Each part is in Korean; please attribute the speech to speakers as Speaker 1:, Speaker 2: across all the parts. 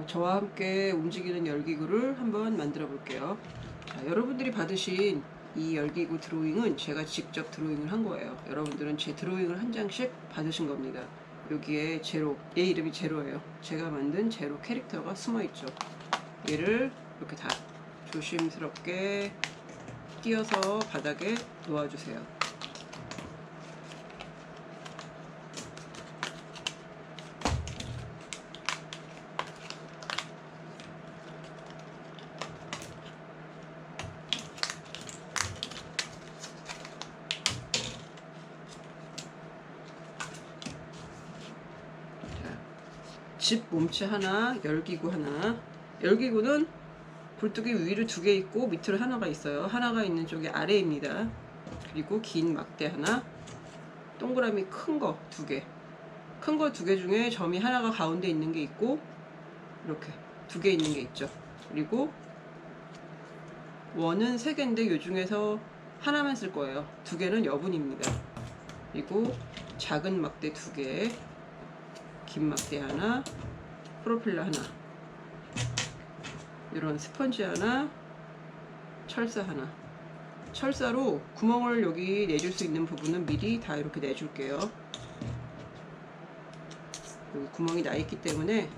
Speaker 1: 저와 함께 움직이는 열기구를 한번 만들어 볼게요. 자, 여러분들이 받으신 이 열기구 드로잉은 제가 직접 드로잉을 한 거예요. 여러분들은 제 드로잉을 한 장씩 받으신 겁니다. 여기에 제로, 얘 이름이 제로예요. 제가 만든 제로 캐릭터가 숨어 있죠. 얘를 이렇게 다 조심스럽게 띄어서 바닥에 놓아주세요. 집 몸체 하나, 열기구 하나. 열기구는 굴뚝이 위를 2개 있고 밑으로 하나가 있어요. 하나가 있는 쪽이 아래입니다. 그리고 긴 막대 하나, 동그라미 큰 거 2개. 큰 거 2개 중에 점이 하나가 가운데 있는 게 있고 이렇게 2개 있는 게 있죠. 그리고 원은 3개인데 이 중에서 하나만 쓸 거예요. 2개는 여분입니다. 그리고 작은 막대 2개, 긴 막대 하나, 프로펠러 하나, 이런 스펀지 하나, 철사 하나. 철사로 구멍을 여기 내줄 수 있는 부분은 미리 다 이렇게 내줄게요. 여기 구멍이 나 있기 때문에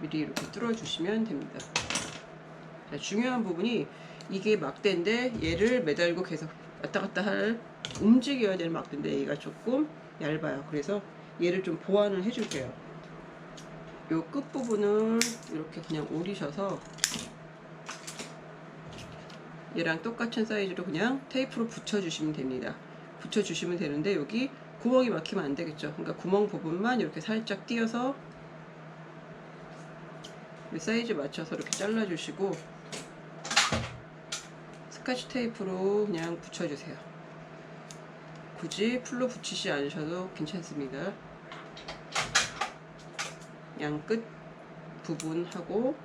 Speaker 1: 미리 이렇게 뚫어 주시면 됩니다. 자, 중요한 부분이 이게 막대인데 얘를 매달고 계속 왔다 갔다 움직여야 되는 막대인데 얘가 조금 얇아요. 그래서 얘를 좀 보완을 해 줄게요. 요 끝부분을 이렇게 그냥 오리셔서 얘랑 똑같은 사이즈로 그냥 테이프로 붙여주시면 됩니다. 붙여주시면 되는데 여기 구멍이 막히면 안 되겠죠. 그러니까 구멍 부분만 이렇게 살짝 띄어서 사이즈 맞춰서 이렇게 잘라주시고 스카치 테이프로 그냥 붙여주세요. 굳이 풀로 붙이지 않으셔도 괜찮습니다. 양 끝 부분하고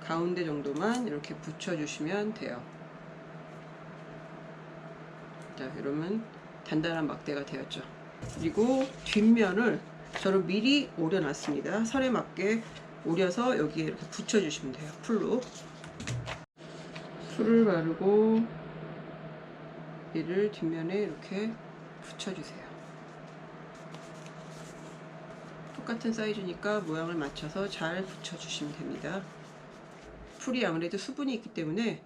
Speaker 1: 가운데 정도만 이렇게 붙여주시면 돼요. 자, 이러면 단단한 막대가 되었죠. 그리고 뒷면을 저는 미리 오려놨습니다. 선에 맞게 오려서 여기에 이렇게 붙여주시면 돼요. 풀을 바르고 얘를 뒷면에 이렇게 붙여주세요. 똑같은 사이즈니까 모양을 맞춰서 잘 붙여주시면 됩니다. 풀이 아무래도 수분이 있기 때문에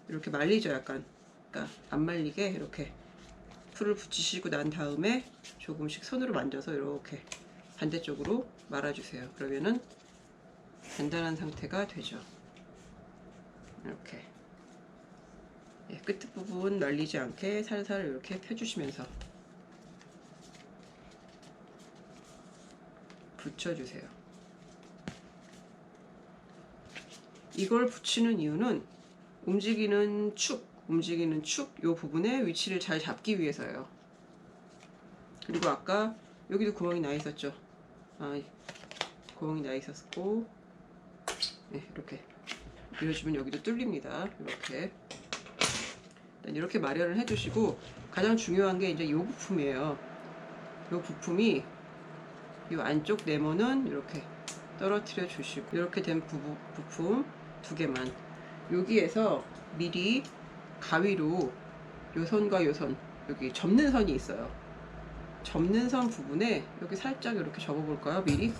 Speaker 1: 이렇게 말리죠. 약간, 그러니까 안 말리게 이렇게 풀을 붙이시고 난 다음에 조금씩 손으로 만져서 이렇게 반대쪽으로 말아주세요. 그러면은 단단한 상태가 되죠. 이렇게 끝부분 날리지 않게 살살 이렇게 펴주시면서 붙여주세요. 이걸 붙이는 이유는 움직이는 축 요 부분의 위치를 잘 잡기 위해서예요. 그리고 아까 여기도 구멍이 나 있었죠. 구멍이 나 있었고, 네, 이렇게 밀어주면 여기도 뚫립니다. 이렇게 마련을 해주시고, 가장 중요한 게 이제 이 부품이에요. 이 부품이 이 안쪽 네모는 이렇게 떨어뜨려 주시고, 이렇게 된 부품 2개만 여기에서 미리 가위로 요 선과 요 선, 여기 접는 선이 있어요. 접는 선 부분에 여기 살짝 이렇게 접어 볼까요? 미리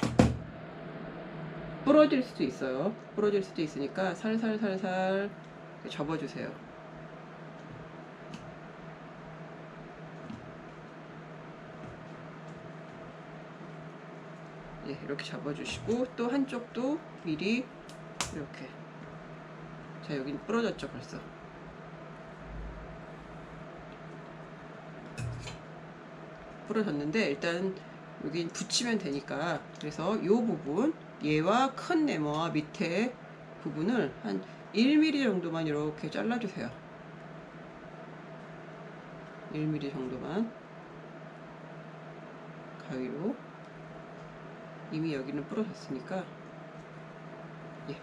Speaker 1: 부러질 수도 있어요. 부러질 수도 있으니까 살살 접어 주세요. 예, 이렇게 접어주시고 또 한쪽도 미리 이렇게. 자, 여긴 부러졌죠 벌써. 부러졌는데 일단 여긴 붙이면 되니까, 그래서 이 부분, 얘와 큰 네모와 밑에 부분을 한 1mm 정도만 이렇게 잘라주세요. 1mm 정도만 가위로. 이미 여기는 부러졌으니까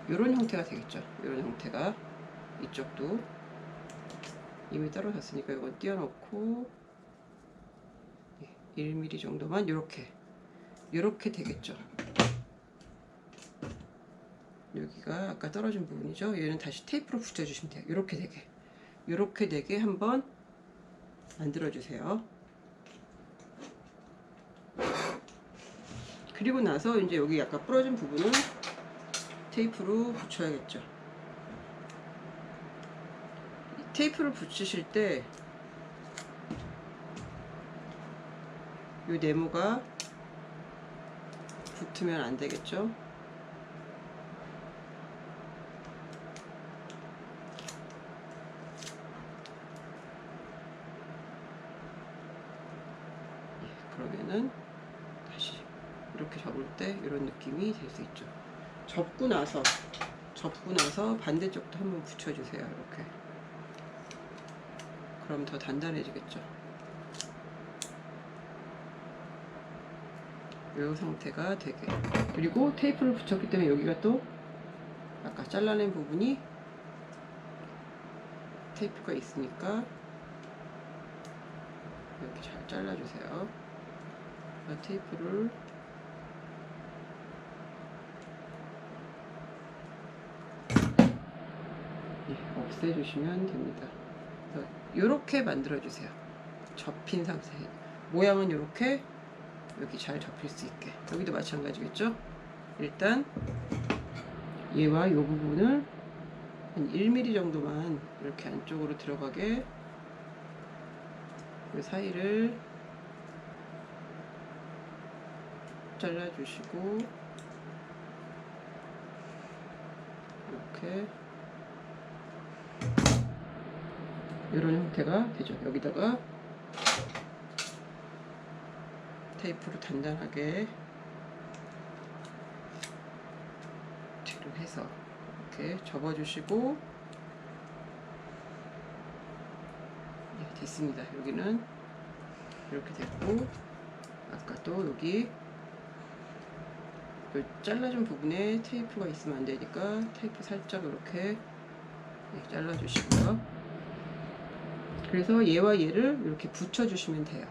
Speaker 1: 이런 형태가 되겠죠. 이런 형태가. 이쪽도 이미 떨어졌으니까 이건 띄워놓고 1mm 정도만 이렇게 되겠죠. 여기가 아까 떨어진 부분이죠. 얘는 다시 테이프로 붙여주시면 돼요. 이렇게 되게 한번 만들어주세요. 그리고 나서 이제 여기 약간 부러진 부분은 테이프로 붙여야겠죠. 테이프를 붙이실 때 이 네모가 붙으면 안 되겠죠. 그러면은 다시 이렇게 접을 때 이런 느낌이 될 수 있죠. 접고 나서 반대쪽도 한번 붙여주세요. 이렇게. 그럼 더 단단해지겠죠. 이 상태가 되게. 그리고 테이프를 붙였기 때문에 여기가 또 아까 잘라낸 부분이 테이프가 있으니까 이렇게 잘 잘라주세요. 테이프를 없애주시면 됩니다. 이렇게 만들어주세요. 접힌 상태. 모양은 이렇게 여기 잘 접힐 수 있게. 여기도 마찬가지겠죠? 일단 얘와 이 부분을 한 1mm 정도만 이렇게 안쪽으로 들어가게 그 사이를 잘라주시고 이렇게 이런 형태가 되죠. 여기다가 테이프로 단단하게 뒤로 해서 이렇게 접어주시고 됐습니다. 여기는 이렇게 됐고 아까 또 여기 잘라준 부분에 테이프가 있으면 안 되니까 테이프 살짝 이렇게 잘라주시고요. 그래서 얘와 얘를 이렇게 붙여주시면 돼요.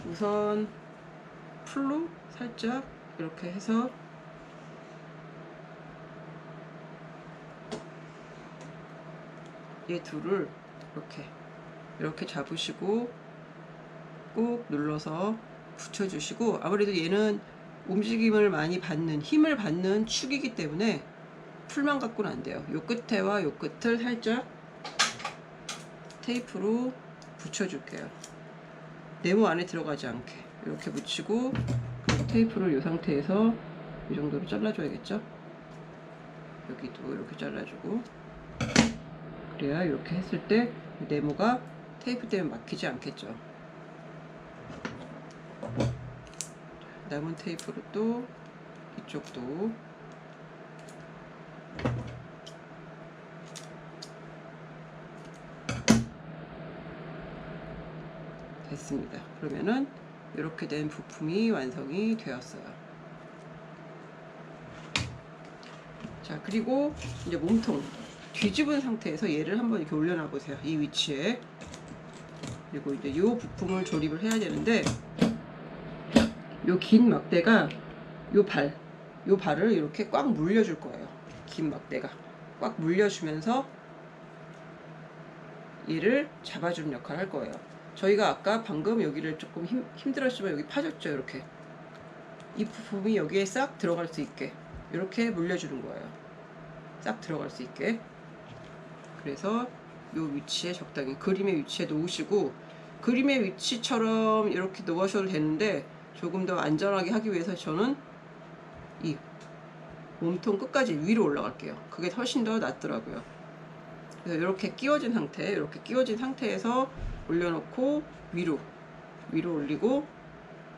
Speaker 1: 우선 풀로 살짝 이렇게 해서 얘 둘을 이렇게 잡으시고 꾹 눌러서 붙여주시고, 아무래도 얘는 움직임을 많이 받는, 힘을 받는 축이기 때문에 풀만 갖고는 안 돼요. 요 끝에와 요 끝을 살짝 테이프로 붙여줄게요. 네모 안에 들어가지 않게 이렇게 붙이고, 테이프를 이 상태에서 이 정도로 잘라줘야겠죠. 여기도 이렇게 잘라주고, 그래야 이렇게 했을 때 네모가 테이프 때문에 막히지 않겠죠. 남은 테이프로 또 이쪽도 됐습니다. 그러면은 이렇게 된 부품이 완성이 되었어요. 자, 그리고 이제 몸통 뒤집은 상태에서 얘를 한번 이렇게 올려놔 보세요. 이 위치에. 그리고 이제 이 부품을 조립을 해야 되는데, 요 긴 막대가 요 발을 이렇게 꽉 물려줄 거예요. 긴 막대가 꽉 물려주면서 얘를 잡아주는 역할을 할 거예요. 저희가 아까 방금 여기를 조금 힘들었지만 여기 파졌죠. 이렇게 이 부품이 여기에 싹 들어갈 수 있게 이렇게 물려주는 거예요. 싹 들어갈 수 있게. 그래서 요 위치에 적당히 그림의 위치에 놓으시고, 그림의 위치처럼 이렇게 놓으셔도 되는데 조금 더 안전하게 하기 위해서 저는 이 몸통 끝까지 위로 올라갈게요. 그게 훨씬 더 낫더라고요. 그래서 이렇게 끼워진 상태에서 올려놓고 위로 올리고,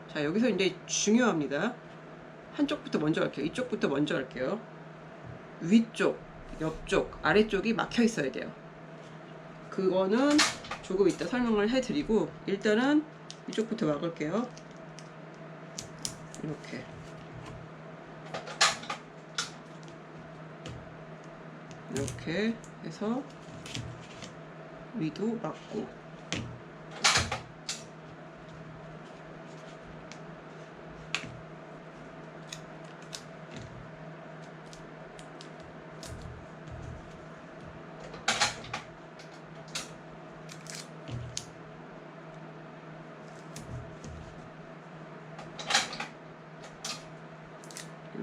Speaker 1: 자, 여기서 이제 중요합니다. 한쪽부터 먼저 할게요. 이쪽부터 먼저 할게요. 위쪽, 옆쪽, 아래쪽이 막혀 있어야 돼요. 그거는 조금 이따 설명을 해드리고, 일단은 이쪽부터 막을게요. 이렇게 해서 위도 막고,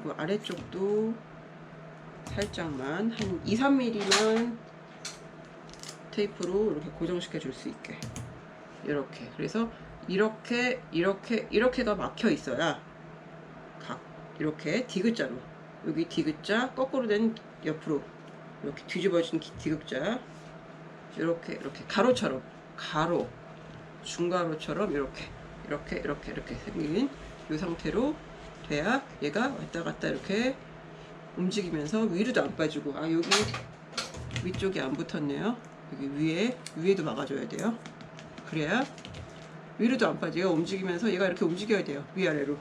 Speaker 1: 그리고 아래쪽도 살짝만 한 2, 3mm만 테이프로 이렇게 고정시켜 줄 수 있게 이렇게. 그래서 이렇게가 막혀 있어야 이렇게 디귿자로, 여기 디귿자 거꾸로 된 옆으로 이렇게 뒤집어진 디귿자, 이렇게 가로처럼, 가로 중가로처럼 이렇게 생긴 이 상태로 돼야 얘가 왔다 갔다 이렇게 움직이면서 위로도 안 빠지고. 아, 여기 위쪽이 안 붙었네요. 여기 위에도 막아줘야 돼요. 그래야 위로도 안 빠져요. 움직이면서 얘가 이렇게 움직여야 돼요. 위아래로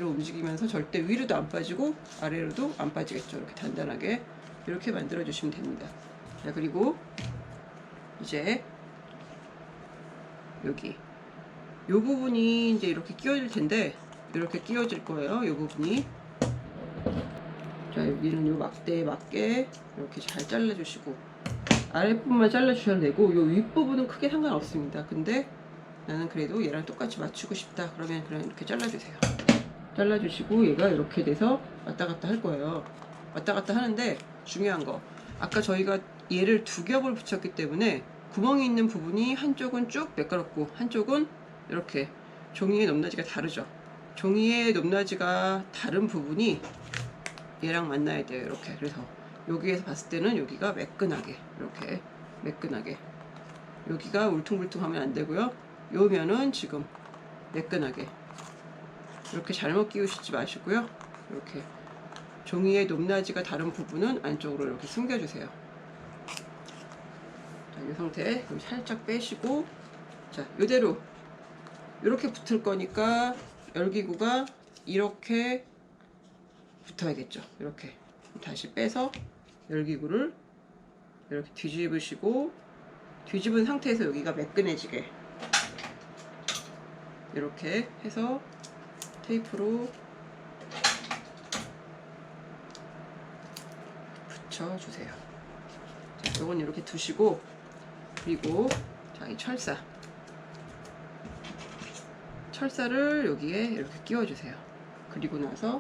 Speaker 1: 움직이면서 절대 위로도 안 빠지고 아래로도 안 빠지겠죠. 이렇게 단단하게 이렇게 만들어 주시면 됩니다. 자, 그리고 이제 여기 이 부분이 이제 이렇게 끼워질 텐데, 이렇게 끼워질 거예요. 이 부분이. 자, 여기는 이 막대에 맞게 이렇게 잘 잘라주시고, 아랫부분만 잘라주셔도 되고, 이 윗부분은 크게 상관없습니다. 근데 나는 그래도 얘랑 똑같이 맞추고 싶다 그러면 그냥 이렇게 잘라주세요. 잘라주시고 얘가 이렇게 돼서 왔다 갔다 할 거예요. 왔다 갔다 하는데 중요한 거, 아까 저희가 얘를 두 겹을 붙였기 때문에 구멍이 있는 부분이 한쪽은 쭉 매끄럽고 한쪽은 이렇게 종이의 높낮이가 다르죠. 종이의 높낮이가 다른 부분이 얘랑 만나야 돼요. 이렇게. 그래서 여기에서 봤을 때는 여기가 매끈하게, 이렇게 매끈하게, 여기가 울퉁불퉁하면 안 되고요. 요 면은 지금 매끈하게 이렇게 잘못 끼우시지 마시고요. 이렇게 종이의 높낮이가 다른 부분은 안쪽으로 이렇게 숨겨주세요. 자, 이 상태 살짝 빼시고, 자, 이대로 이렇게 붙을 거니까 열기구가 이렇게 붙어야겠죠. 이렇게 다시 빼서 열기구를 이렇게 뒤집으시고, 뒤집은 상태에서 여기가 매끈해지게 이렇게 해서 테이프로 붙여주세요. 자, 요건 이렇게 두시고, 그리고 자, 이 철사를 여기에 이렇게 끼워주세요. 그리고 나서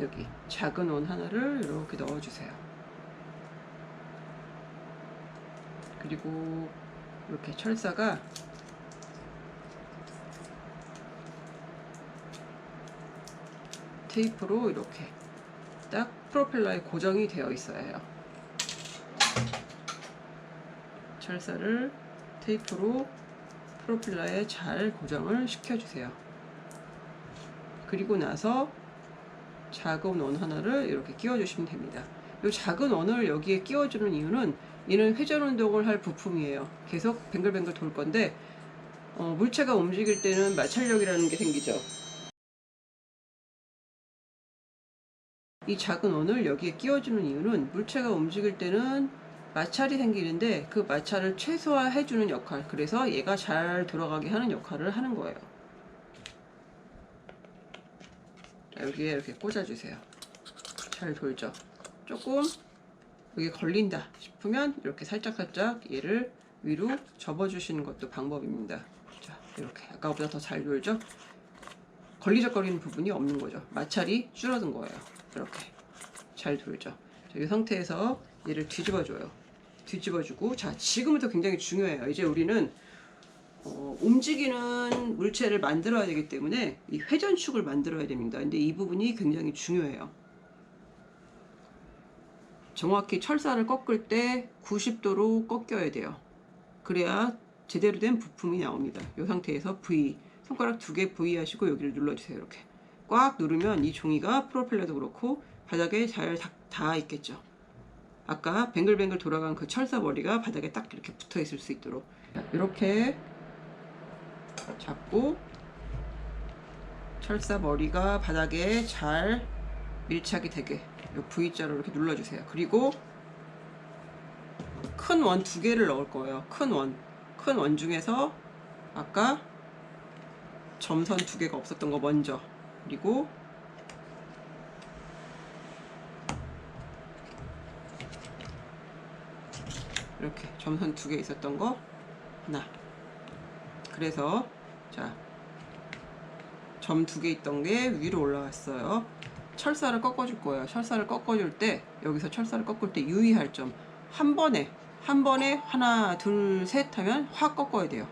Speaker 1: 여기 작은 원 하나를 이렇게 넣어주세요. 그리고 이렇게 철사가 테이프로 이렇게 딱 프로펠러에 고정이 되어 있어야 해요. 철사를 테이프로 프로펠러에 잘 고정을 시켜주세요. 그리고 나서 작은 원 하나를 이렇게 끼워주시면 됩니다. 이 작은 원을 여기에 끼워주는 이유는, 얘는 회전 운동을 할 부품이에요. 계속 뱅글뱅글 돌 건데 물체가 움직일 때는 마찰력이라는 게 생기죠. 이 작은 원을 여기에 끼워주는 이유는 물체가 움직일 때는 마찰이 생기는데 그 마찰을 최소화해주는 역할, 그래서 얘가 잘 돌아가게 하는 역할을 하는 거예요. 자, 여기에 이렇게 꽂아주세요. 잘 돌죠. 조금 여기 걸린다 싶으면 이렇게 살짝살짝 얘를 위로 접어주시는 것도 방법입니다. 자, 이렇게 아까보다 더 잘 돌죠. 걸리적거리는 부분이 없는 거죠. 마찰이 줄어든 거예요. 이렇게 잘 돌죠. 자, 이 상태에서 얘를 뒤집어줘요. 뒤집어주고, 자, 지금부터 굉장히 중요해요. 이제 우리는 움직이는 물체를 만들어야 되기 때문에 이 회전축을 만들어야 됩니다. 근데 이 부분이 굉장히 중요해요. 정확히 철사를 꺾을 때 90도로 꺾여야 돼요. 그래야 제대로 된 부품이 나옵니다. 이 상태에서 V, 손가락 2개 V 하시고 여기를 눌러주세요. 이렇게 꽉 누르면 이 종이가 프로펠러도 그렇고 바닥에 잘 닿아 있겠죠. 아까 뱅글뱅글 돌아간 그 철사 머리가 바닥에 딱 이렇게 붙어 있을 수 있도록 이렇게 잡고, 철사 머리가 바닥에 잘 밀착이 되게 이 V자로 이렇게 눌러주세요. 그리고 큰 원 2개를 넣을 거예요. 큰 원 중에서 아까 점선 2개가 없었던 거 먼저, 그리고 이렇게 점선 2개 있었던 거 하나, 그래서 자, 점 2개 있던 게 위로 올라왔어요. 철사를 꺾어줄 거예요. 철사를 꺾어줄 때, 여기서 철사를 꺾을 때 유의할 점. 한 번에 하나, 둘, 셋 하면 확 꺾어야 돼요.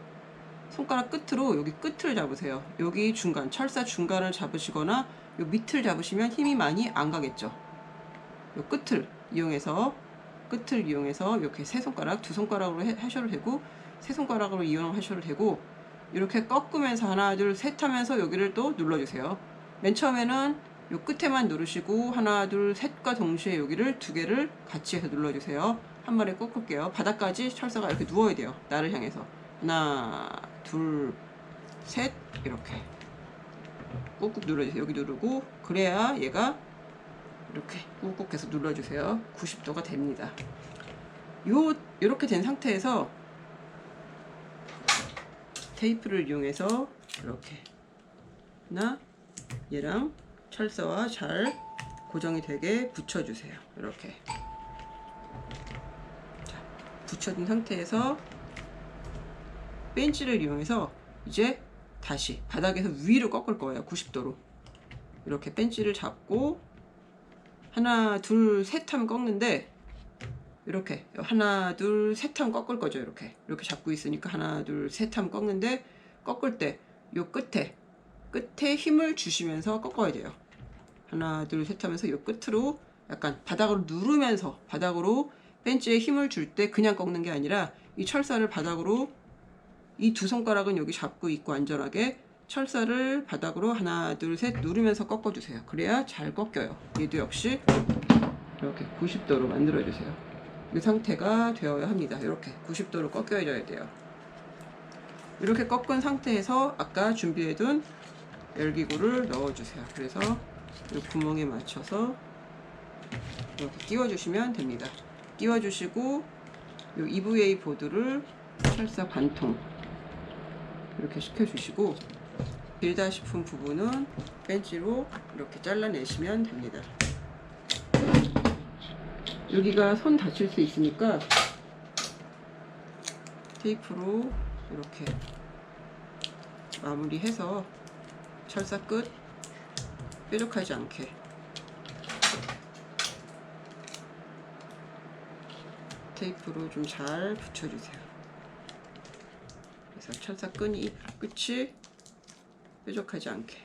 Speaker 1: 손가락 끝으로 여기 끝을 잡으세요. 여기 중간, 철사 중간을 잡으시거나 요 밑을 잡으시면 힘이 많이 안 가겠죠. 요 끝을 이용해서 이렇게 세 손가락, 두 손가락으로 하셔도 되고, 세 손가락으로 이용하셔도 되고, 이렇게 꺾으면서 하나, 둘, 셋 하면서 여기를 또 눌러주세요. 맨 처음에는 요 끝에만 누르시고 하나, 둘, 셋과 동시에 여기를 두 개를 같이 해서 눌러주세요. 한 번에 꺾을게요. 바닥까지 철사가 이렇게 누워야 돼요. 나를 향해서. 하나, 둘, 셋 이렇게 꾹꾹 눌러주세요. 여기 누르고 그래야 얘가 이렇게 꾹꾹 해서 눌러주세요. 90도가 됩니다. 요렇게 된 상태에서 테이프를 이용해서 이렇게 얘랑 철사와 잘 고정이 되게 붙여주세요. 이렇게 자, 붙여준 상태에서 벤치를 이용해서 이제 다시 바닥에서 위로 꺾을 거예요. 90도로 이렇게 벤치를 잡고 하나 둘 셋 하면 꺾는데, 이렇게 하나 둘 셋 하면 꺾을 거죠. 이렇게 잡고 있으니까 하나 둘 셋 하면 꺾는데, 꺾을 때 요 끝에 힘을 주시면서 꺾어야 돼요. 하나 둘 셋 하면서 요 끝으로 약간 바닥으로 누르면서, 바닥으로 벤치에 힘을 줄 때 그냥 꺾는 게 아니라 이 철사를 바닥으로, 이 두 손가락은 여기 잡고 있고 안전하게 철사를 바닥으로 하나 둘 셋 누르면서 꺾어주세요. 그래야 잘 꺾여요. 얘도 역시 이렇게 90도로 만들어주세요. 이 상태가 되어야 합니다. 이렇게 90도로 꺾여줘야 돼요. 이렇게 꺾은 상태에서 아까 준비해둔 열기구를 넣어주세요. 그래서 이 구멍에 맞춰서 이렇게 끼워주시면 됩니다. 끼워주시고 이 EVA 보드를 철사 반통 이렇게 시켜주시고, 길다 싶은 부분은 벤치로 이렇게 잘라내시면 됩니다. 여기가 손 다칠 수 있으니까 테이프로 이렇게 마무리해서 철사 끝 뾰족하지 않게 테이프로 좀 잘 붙여주세요. 그래서 철사 끝이 뾰족하지 않게.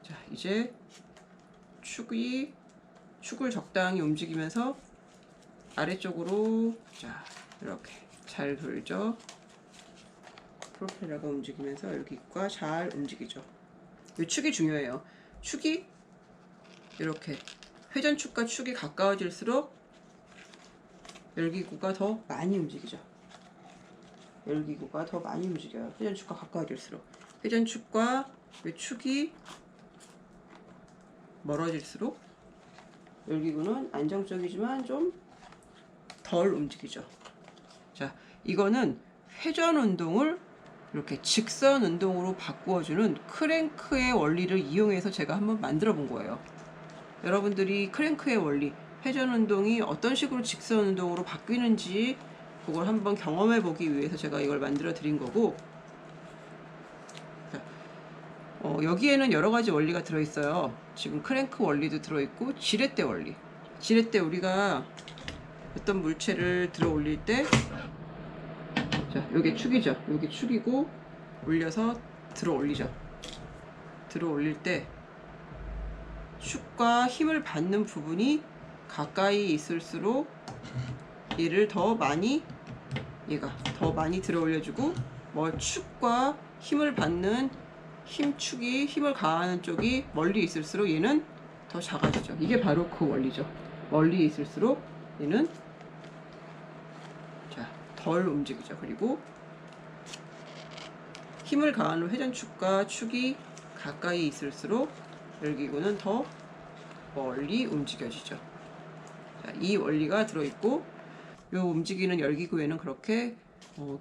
Speaker 1: 자, 이제 축을 적당히 움직이면서 아래쪽으로 자 이렇게 잘 돌죠. 프로펠러가 움직이면서 여기과 잘 움직이죠. 이 축이 중요해요. 축이 이렇게 회전축과 축이 가까워질수록 열기구가 더 많이 움직이죠. 열기구가 더 많이 움직여요. 회전축과 가까워질수록. 회전축과 축이 멀어질수록 열기구는 안정적이지만 좀 덜 움직이죠. 자, 이거는 회전 운동을 이렇게 직선 운동으로 바꾸어주는 크랭크의 원리를 이용해서 제가 한번 만들어 본 거예요. 여러분들이 크랭크의 원리, 회전 운동이 어떤 식으로 직선 운동으로 바뀌는지 그걸 한번 경험해 보기 위해서 제가 이걸 만들어 드린 거고, 여기에는 여러 가지 원리가 들어있어요. 지금 크랭크 원리도 들어있고 지렛대 원리. 지렛대, 우리가 어떤 물체를 들어 올릴 때, 자, 요게 축이죠. 요게 축이고 올려서 들어 올리죠. 들어 올릴 때 축과 힘을 받는 부분이 가까이 있을수록 얘가 더 많이 들어 올려주고, 축과 힘을 받는 힘축이, 힘을 가하는 쪽이 멀리 있을수록 얘는 더 작아지죠. 이게 바로 그 원리죠. 멀리 있을수록 얘는 덜 움직이죠. 그리고 힘을 가하는 회전축과 축이 가까이 있을수록 열기구는 더 멀리 움직여지죠. 자, 이 원리가 들어있고, 이 움직이는 열기구에는 그렇게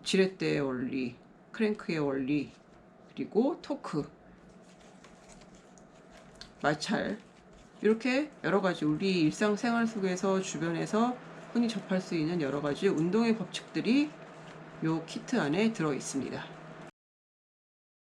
Speaker 1: 지렛대의 원리, 크랭크의 원리, 그리고 토크, 마찰, 이렇게 여러가지 우리 일상생활 속에서 주변에서 흔히 접할 수 있는 여러가지 운동의 법칙들이 요 키트 안에 들어 있습니다.